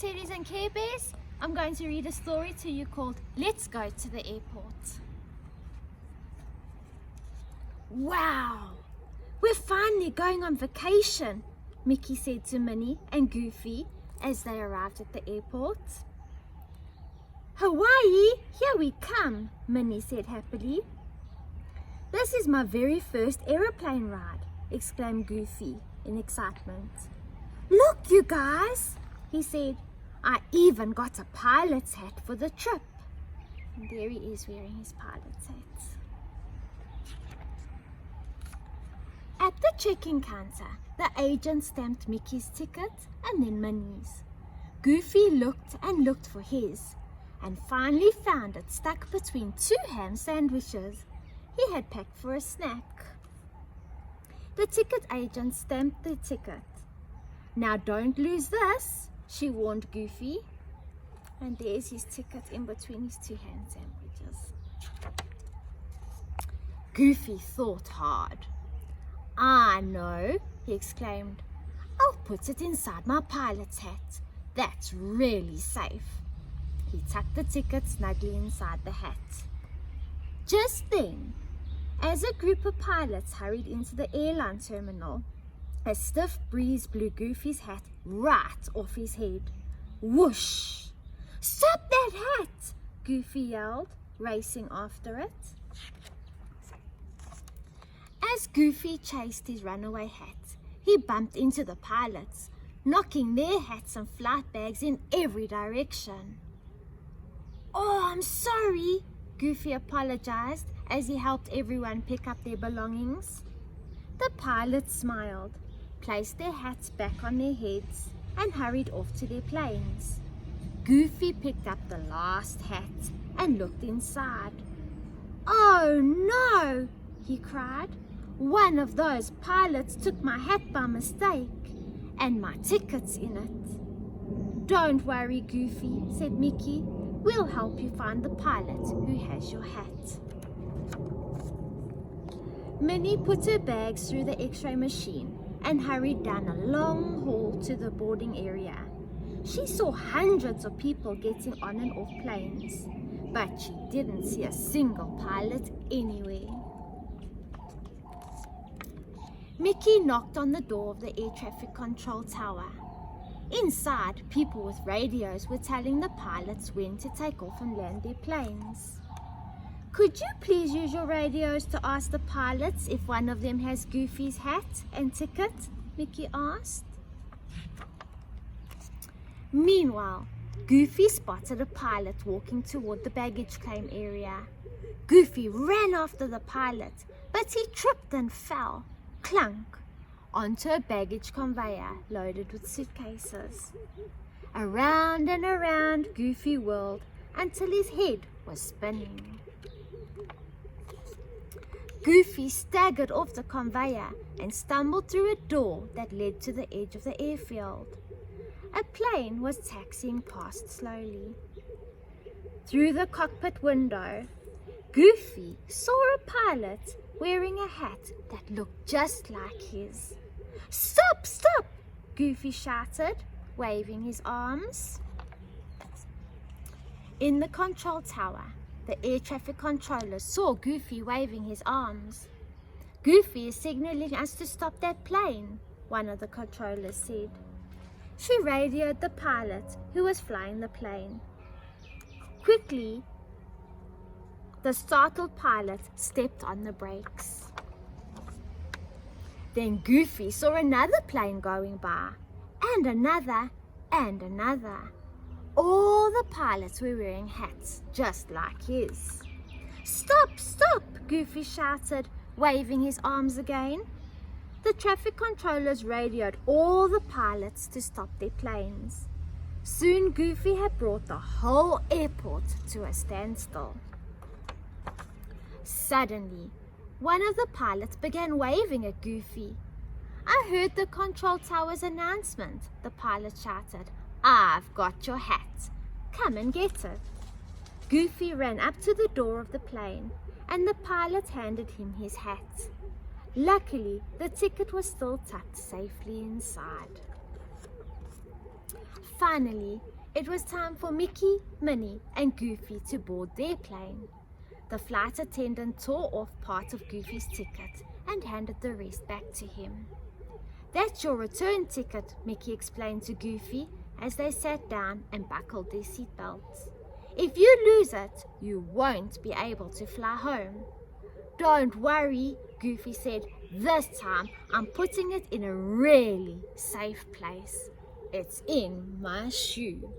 Teddies and Care Bears. I'm going to read a story to you called Let's Go to the Airport. Wow, we're finally going on vacation, Mickey said to Minnie and Goofy as they arrived at the airport. Hawaii, here we come, Minnie said happily. This is my very first aeroplane ride, exclaimed Goofy in excitement. Look, you guys, he said. I even got a pilot's hat for the trip. And there he is wearing his pilot's hat. At the check-in counter, the agent stamped Mickey's ticket and then Minnie's. Goofy looked and looked for his and finally found it stuck between two ham sandwiches he had packed for a snack. The ticket agent stamped the ticket. Now don't lose this, she warned Goofy. And there's his ticket in between his two ham sandwiches. Goofy thought hard. I know, he exclaimed. I'll put it inside my pilot's hat. That's really safe. He tucked the ticket snugly inside the hat. Just then, as a group of pilots hurried into the airline terminal, a stiff breeze blew Goofy's hat right off his head. Whoosh! Stop that hat! Goofy yelled, racing after it. As Goofy chased his runaway hat, he bumped into the pilots, knocking their hats and flight bags in every direction. Oh, I'm sorry, Goofy apologized as he helped everyone pick up their belongings. The pilots smiled, placed their hats back on their heads, and hurried off to their planes. Goofy picked up the last hat and looked inside. Oh no, he cried. One of those pilots took my hat by mistake, and my ticket's in it. Don't worry, Goofy, said Mickey. We'll help you find the pilot who has your hat. Minnie put her bags through the X-ray machine and hurried down a long hall to the boarding area. She saw hundreds of people getting on and off planes, but she didn't see a single pilot anywhere. Mickey knocked on the door of the air traffic control tower. Inside, people with radios were telling the pilots when to take off and land their planes. Could you please use your radios to ask the pilots if one of them has Goofy's hat and ticket? Mickey asked. Meanwhile, Goofy spotted a pilot walking toward the baggage claim area. Goofy ran after the pilot, but he tripped and fell, clunk, onto a baggage conveyor loaded with suitcases. Around and around Goofy whirled until his head was spinning. Goofy staggered off the conveyor and stumbled through a door that led to the edge of the airfield. A plane was taxiing past slowly. Through the cockpit window, Goofy saw a pilot wearing a hat that looked just like his. Stop, stop, Goofy shouted, waving his arms. In the control tower, the air traffic controllers saw Goofy waving his arms. Goofy is signaling us to stop that plane, one of the controllers said. She radioed the pilot who was flying the plane. Quickly, the startled pilot stepped on the brakes. Then Goofy saw another plane going by, and another, and another. All the pilots were wearing hats just like his. Stop, stop, Goofy shouted, waving his arms again. The traffic controllers radioed all the pilots to stop their planes. Soon Goofy had brought the whole airport to a standstill. Suddenly, one of the pilots began waving at Goofy. I heard the control tower's announcement, the pilot shouted. I've got your hat. Come and get it. Goofy ran up to the door of the plane and the pilot handed him his hat. Luckily, the ticket was still tucked safely inside. Finally, it was time for Mickey, Minnie and Goofy to board their plane. The flight attendant tore off part of Goofy's ticket and handed the rest back to him. "That's your return ticket," Mickey explained to Goofy as they sat down and buckled their seatbelts. "If you lose it, you won't be able to fly home." "Don't worry," Goofy said. "This time I'm putting it in a really safe place. It's in my shoe."